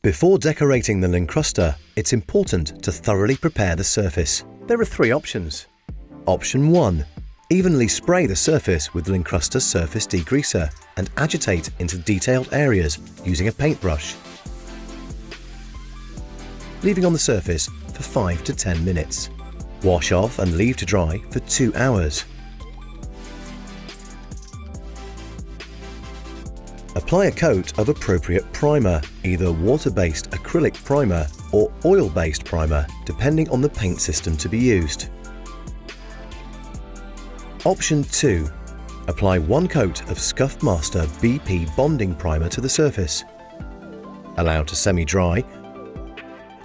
Before decorating the Lincrusta, it's important to thoroughly prepare the surface. There are 3 options. Option 1. Evenly spray the surface with Lincrusta surface degreaser and agitate into detailed areas using a paintbrush, leaving on the surface for 5 to 10 minutes. Wash off and leave to dry for 2 hours. Apply a coat of appropriate primer, either water-based acrylic primer or oil-based primer, depending on the paint system to be used. Option 2. Apply 1 coat of Scuff Master BP bonding primer to the surface. Allow to semi-dry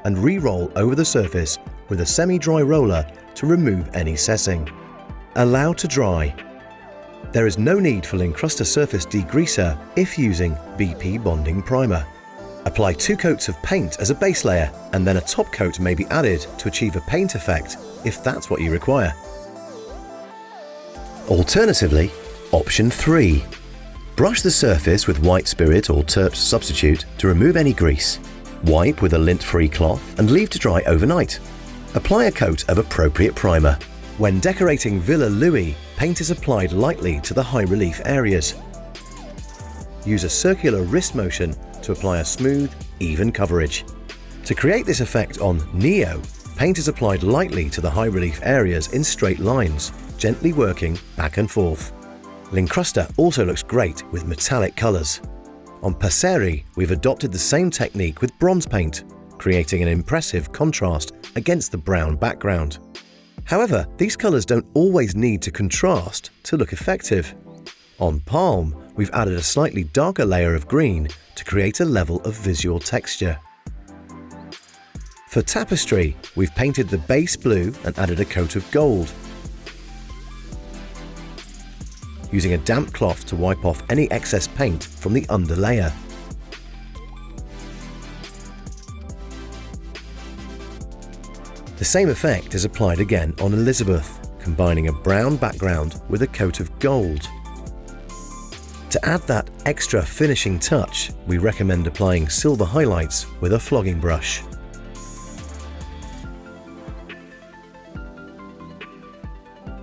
and re-roll over the surface with a semi-dry roller to remove any sessing. Allow to dry. There is no need for Lincrusta surface degreaser if using BP bonding primer. Apply 2 coats of paint as a base layer, and then a top coat may be added to achieve a paint effect if that's what you require. Alternatively, option 3. Brush the surface with white spirit or terps substitute to remove any grease. Wipe with a lint-free cloth and leave to dry overnight. Apply a coat of appropriate primer. When decorating Villa Louis, paint is applied lightly to the high-relief areas. Use a circular wrist motion to apply a smooth, even coverage. To create this effect on Neo, paint is applied lightly to the high-relief areas in straight lines, gently working back and forth. Lincrusta also looks great with metallic colours. On Passeri, we've adopted the same technique with bronze paint, creating an impressive contrast against the brown background. However, these colours don't always need to contrast to look effective. On Palm, we've added a slightly darker layer of green to create a level of visual texture. For Tapestry, we've painted the base blue and added a coat of gold, using a damp cloth to wipe off any excess paint from the underlayer. The same effect is applied again on Elizabeth, combining a brown background with a coat of gold. To add that extra finishing touch, we recommend applying silver highlights with a flogging brush.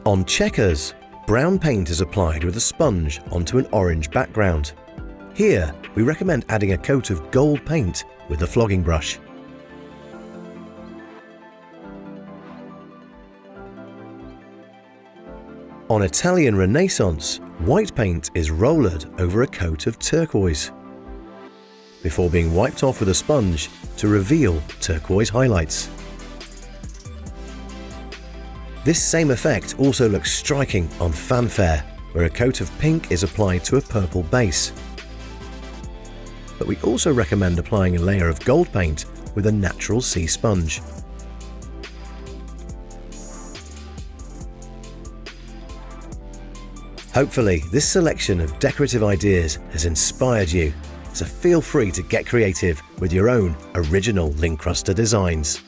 On Checkers, brown paint is applied with a sponge onto an orange background. Here, we recommend adding a coat of gold paint with a flogging brush. On Italian Renaissance, white paint is rollered over a coat of turquoise, before being wiped off with a sponge to reveal turquoise highlights. This same effect also looks striking on Fanfare, where a coat of pink is applied to a purple base. But we also recommend applying a layer of gold paint with a natural sea sponge. Hopefully, this selection of decorative ideas has inspired you, so feel free to get creative with your own original Lincrusta designs.